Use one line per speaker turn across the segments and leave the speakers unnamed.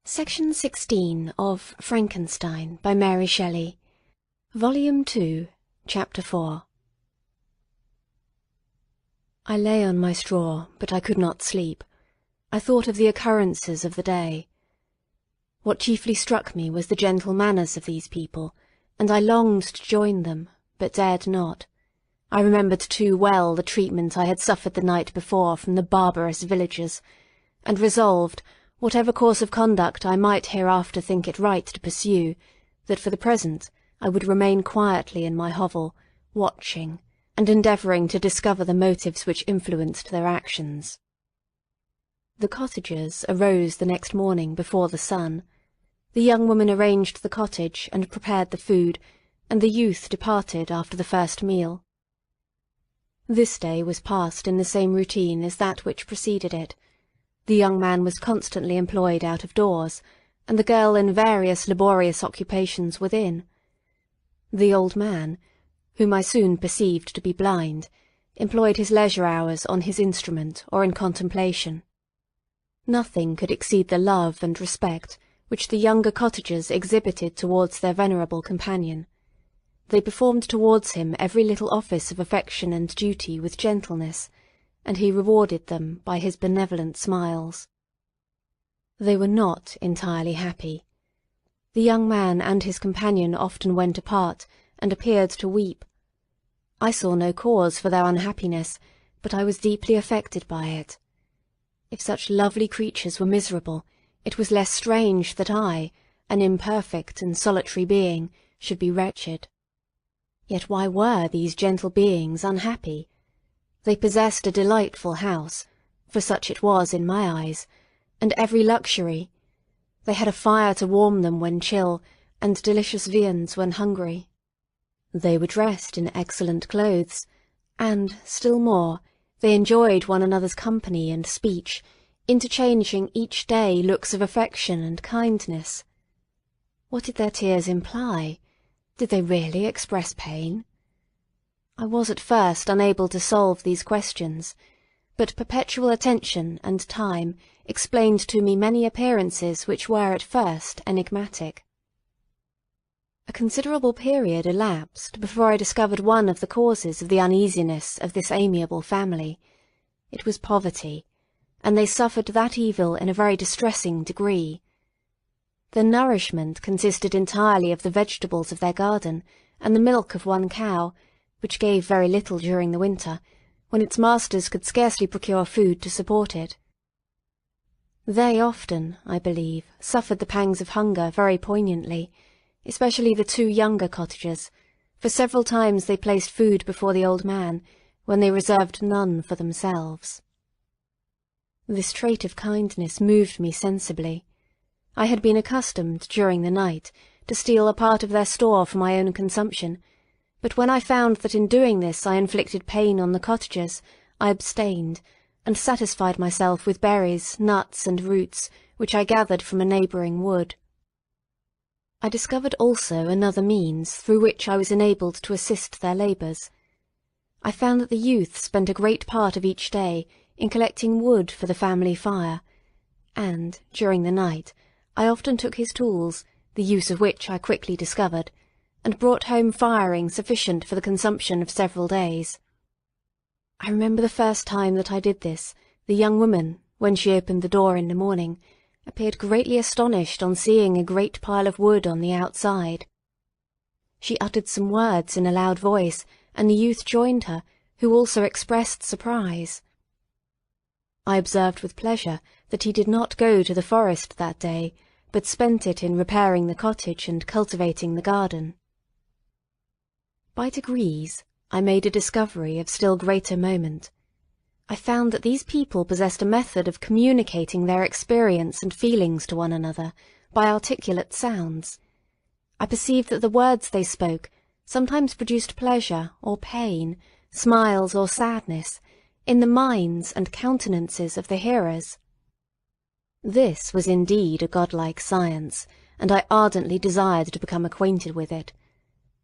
Section 16 of Frankenstein by Mary Shelley, Volume 2, Chapter 4. I lay on my straw, but I could not sleep. I thought of the occurrences of the day. What chiefly struck me was the gentle manners of these people, and I longed to join them, but dared not. I remembered too well the treatment I had suffered the night before from the barbarous villagers, and resolved, whatever course of conduct I might hereafter think it right to pursue, that for the present I would remain quietly in my hovel, watching, and endeavouring to discover the motives which influenced their actions. The cottagers arose the next morning before the sun. The young woman arranged the cottage and prepared the food, and the youth departed after the first meal. This day was passed in the same routine as that which preceded it. The young man was constantly employed out of doors, and the girl in various laborious occupations within. The old man, whom I soon perceived to be blind, employed his leisure hours on his instrument or in contemplation. Nothing could exceed the love and respect which the younger cottagers exhibited towards their venerable companion. They performed towards him every little office of affection and duty with gentleness, and he rewarded them by his benevolent smiles. They were not entirely happy. The young man and his companion often went apart, and appeared to weep. I saw no cause for their unhappiness, but I was deeply affected by it. If such lovely creatures were miserable, it was less strange that I, an imperfect and solitary being, should be wretched. Yet why were these gentle beings unhappy? They possessed a delightful house, for such it was in my eyes, and every luxury. They had a fire to warm them when chill, and delicious viands when hungry. They were dressed in excellent clothes, and, still more, they enjoyed one another's company and speech, interchanging each day looks of affection and kindness. What did their tears imply? Did they really express pain? I was at first unable to solve these questions, but perpetual attention and time explained to me many appearances which were at first enigmatic. A considerable period elapsed before I discovered one of the causes of the uneasiness of this amiable family. It was poverty, and they suffered that evil in a very distressing degree. Their nourishment consisted entirely of the vegetables of their garden and the milk of one cow, which gave very little during the winter, when its masters could scarcely procure food to support it. They often, I believe, suffered the pangs of hunger very poignantly, especially the two younger cottagers, for several times they placed food before the old man, when they reserved none for themselves. This trait of kindness moved me sensibly. I had been accustomed, during the night, to steal a part of their store for my own consumption, but when I found that in doing this I inflicted pain on the cottagers, I abstained, and satisfied myself with berries, nuts, and roots, which I gathered from a neighbouring wood. I discovered also another means through which I was enabled to assist their labours. I found that the youth spent a great part of each day in collecting wood for the family fire, and, during the night, I often took his tools, the use of which I quickly discovered, and brought home firing sufficient for the consumption of several days. I remember the first time that I did this, the young woman, when she opened the door in the morning, appeared greatly astonished on seeing a great pile of wood on the outside. She uttered some words in a loud voice, and the youth joined her, who also expressed surprise. I observed with pleasure that he did not go to the forest that day, but spent it in repairing the cottage and cultivating the garden. By degrees, I made a discovery of still greater moment. I found that these people possessed a method of communicating their experience and feelings to one another by articulate sounds. I perceived that the words they spoke sometimes produced pleasure or pain, smiles or sadness, in the minds and countenances of the hearers. This was indeed a godlike science, and I ardently desired to become acquainted with it.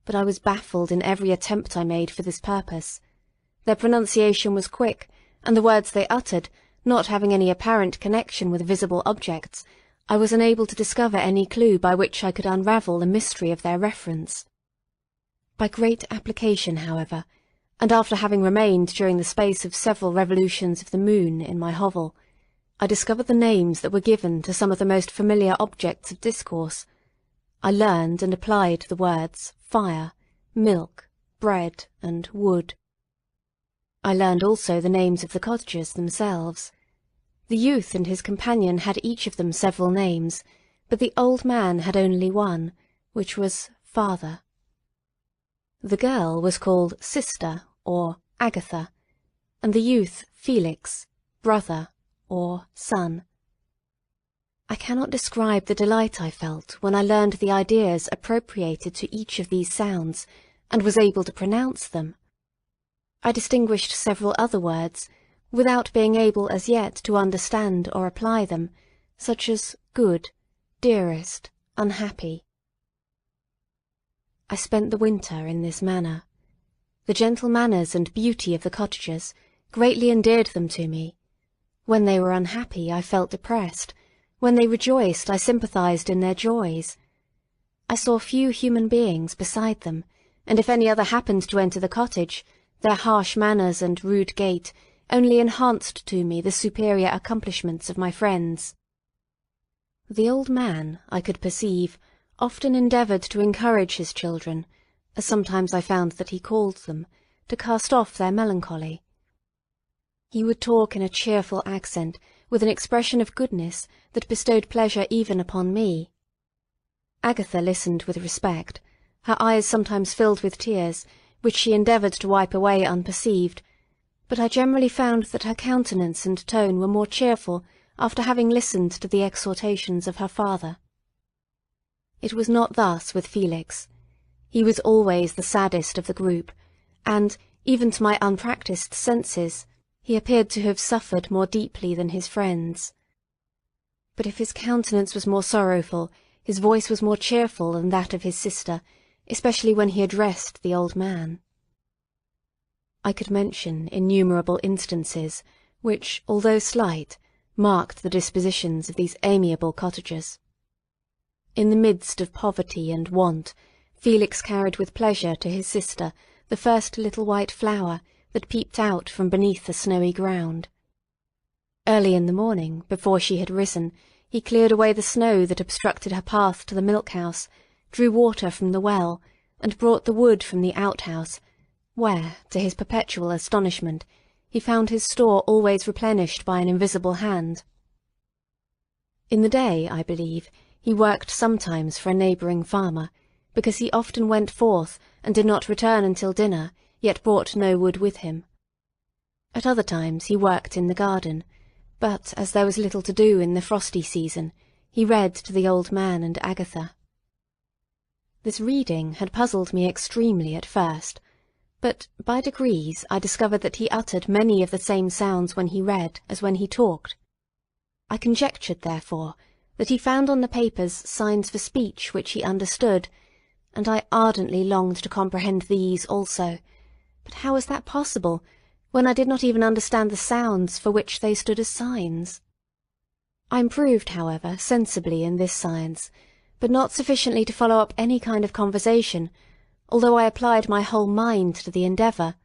But I was baffled in every attempt I made for this purpose. Their pronunciation was quick, and the words they uttered, not having any apparent connection with visible objects, I was unable to discover any clue by which I could unravel the mystery of their reference. By great application, however, and after having remained during the space of several revolutions of the moon in my hovel, I discovered the names that were given to some of the most familiar objects of discourse. I learned and applied the words fire, milk, bread, and wood. I learned also the names of the cottagers themselves. The youth and his companion had each of them several names, but the old man had only one, which was Father. The girl was called Sister, or Agatha, and the youth Felix, Brother, or Son. I cannot describe the delight I felt when I learned the ideas appropriated to each of these sounds, and was able to pronounce them. I distinguished several other words, without being able as yet to understand or apply them, such as good, dearest, unhappy. I spent the winter in this manner. The gentle manners and beauty of the cottagers greatly endeared them to me. When they were unhappy, I felt depressed. When they rejoiced, I sympathized in their joys. I saw few human beings beside them, and if any other happened to enter the cottage, their harsh manners and rude gait only enhanced to me the superior accomplishments of my friends. The old man, I could perceive, often endeavoured to encourage his children, as sometimes I found that he called them, to cast off their melancholy. He would talk in a cheerful accent, with an expression of goodness that bestowed pleasure even upon me. Agatha listened with respect, her eyes sometimes filled with tears, which she endeavoured to wipe away unperceived, but I generally found that her countenance and tone were more cheerful after having listened to the exhortations of her father. It was not thus with Felix. He was always the saddest of the group, and, even to my unpractised senses, he appeared to have suffered more deeply than his friends. But if his countenance was more sorrowful, his voice was more cheerful than that of his sister, especially when he addressed the old man. I could mention innumerable instances which, although slight, marked the dispositions of these amiable cottagers. In the midst of poverty and want, Felix carried with pleasure to his sister the first little white flower that peeped out from beneath the snowy ground. Early in the morning, before she had risen, he cleared away the snow that obstructed her path to the milk-house, drew water from the well, and brought the wood from the outhouse, where, to his perpetual astonishment, he found his store always replenished by an invisible hand. In the day, I believe, he worked sometimes for a neighbouring farmer, because he often went forth and did not return until dinner, yet brought no wood with him. At other times he worked in the garden, but as there was little to do in the frosty season, he read to the old man and Agatha. This reading had puzzled me extremely at first, but by degrees I discovered that he uttered many of the same sounds when he read as when he talked. I conjectured, therefore, that he found on the papers signs for speech which he understood, and I ardently longed to comprehend these also. But how was that possible, when I did not even understand the sounds for which they stood as signs? I improved, however, sensibly in this science, but not sufficiently to follow up any kind of conversation, although I applied my whole mind to the endeavour,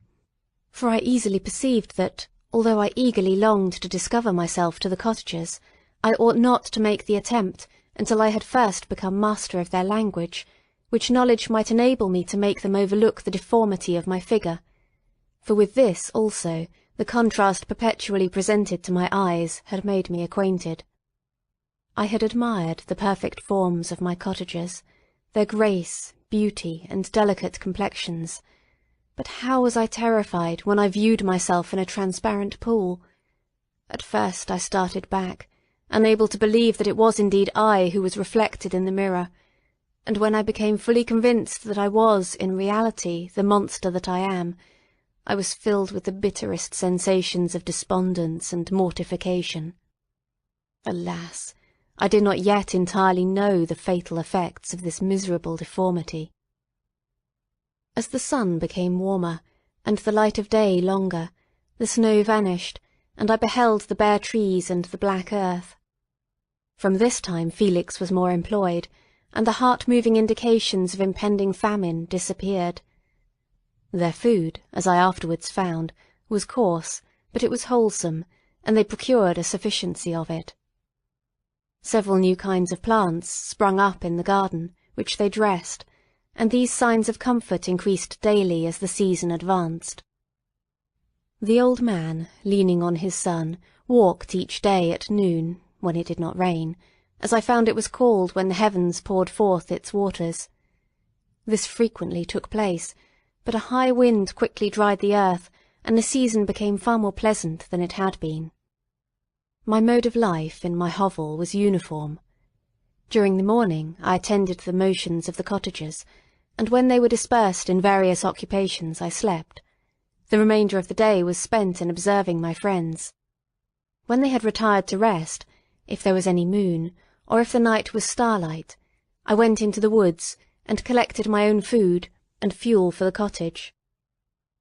for I easily perceived that, although I eagerly longed to discover myself to the cottagers, I ought not to make the attempt until I had first become master of their language, which knowledge might enable me to make them overlook the deformity of my figure, for with this also the contrast perpetually presented to my eyes had made me acquainted. I had admired the perfect forms of my cottagers, their grace, beauty, and delicate complexions, but how was I terrified when I viewed myself in a transparent pool! At first I started back, unable to believe that it was indeed I who was reflected in the mirror, and when I became fully convinced that I was, in reality, the monster that I am, I was filled with the bitterest sensations of despondence and mortification. Alas! I did not yet entirely know the fatal effects of this miserable deformity. As the sun became warmer, and the light of day longer, the snow vanished, and I beheld the bare trees and the black earth. From this time Felix was more employed, and the heart-moving indications of impending famine disappeared. Their food, as I afterwards found, was coarse, but it was wholesome, and they procured a sufficiency of it. Several new kinds of plants sprung up in the garden, which they dressed, and these signs of comfort increased daily as the season advanced. The old man, leaning on his son, walked each day at noon, when it did not rain, as I found it was called when the heavens poured forth its waters. This frequently took place, but a high wind quickly dried the earth, and the season became far more pleasant than it had been. My mode of life in my hovel was uniform. During the morning I attended to the motions of the cottagers, and when they were dispersed in various occupations I slept. The remainder of the day was spent in observing my friends. When they had retired to rest, if there was any moon, or if the night was starlight, I went into the woods and collected my own food and fuel for the cottage.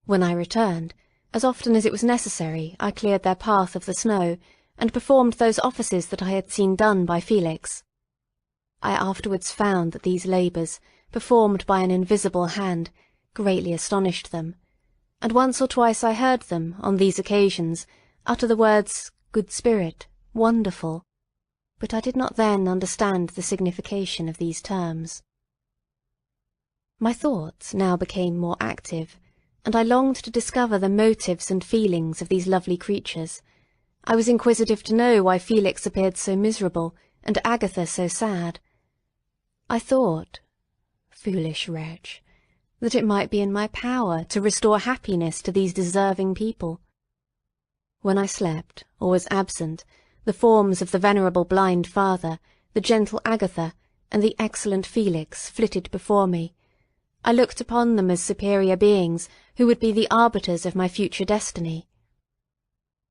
When I returned, as often as it was necessary, I cleared their path of the snow, and performed those offices that I had seen done by Felix. I afterwards found that these labours, performed by an invisible hand, greatly astonished them, and once or twice I heard them, on these occasions, utter the words, "Good spirit," "wonderful," but I did not then understand the signification of these terms. My thoughts now became more active, and I longed to discover the motives and feelings of these lovely creatures. I was inquisitive to know why Felix appeared so miserable, and Agatha so sad. I thought, foolish wretch, that it might be in my power to restore happiness to these deserving people. When I slept, or was absent, the forms of the venerable blind father, the gentle Agatha, and the excellent Felix flitted before me. I looked upon them as superior beings who would be the arbiters of my future destiny.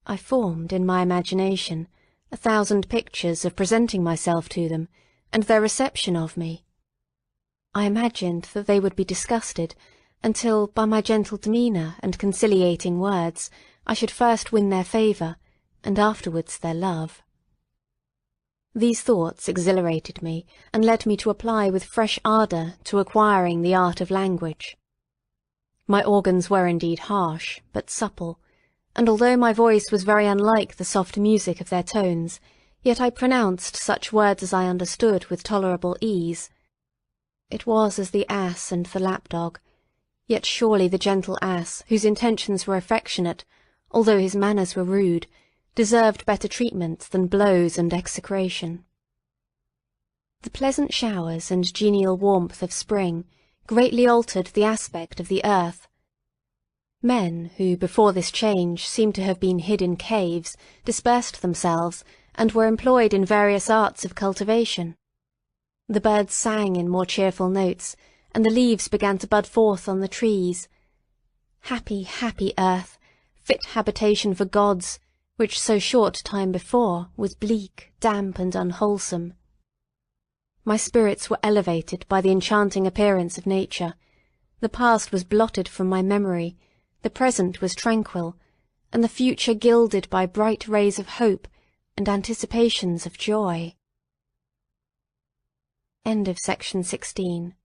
I formed, in my imagination, 1,000 pictures of presenting myself to them, and their reception of me. I imagined that they would be disgusted, until, by my gentle demeanour and conciliating words, I should first win their favour, and afterwards their love. These thoughts exhilarated me, and led me to apply with fresh ardour to acquiring the art of language. My organs were indeed harsh, but supple, and although my voice was very unlike the soft music of their tones, yet I pronounced such words as I understood with tolerable ease. It was as the ass and the lapdog, yet surely the gentle ass, whose intentions were affectionate, although his manners were rude, deserved better treatment than blows and execration. The pleasant showers and genial warmth of spring greatly altered the aspect of the earth. Men who before this change seemed to have been hid in caves dispersed themselves, and were employed in various arts of cultivation. The birds sang in more cheerful notes, and the leaves began to bud forth on the trees. Happy, happy earth, fit habitation for gods, which so short time before was bleak, damp, and unwholesome. My spirits were elevated by the enchanting appearance of nature. The past was blotted from my memory, the present was tranquil, and the future gilded by bright rays of hope and anticipations of joy. End of section 16.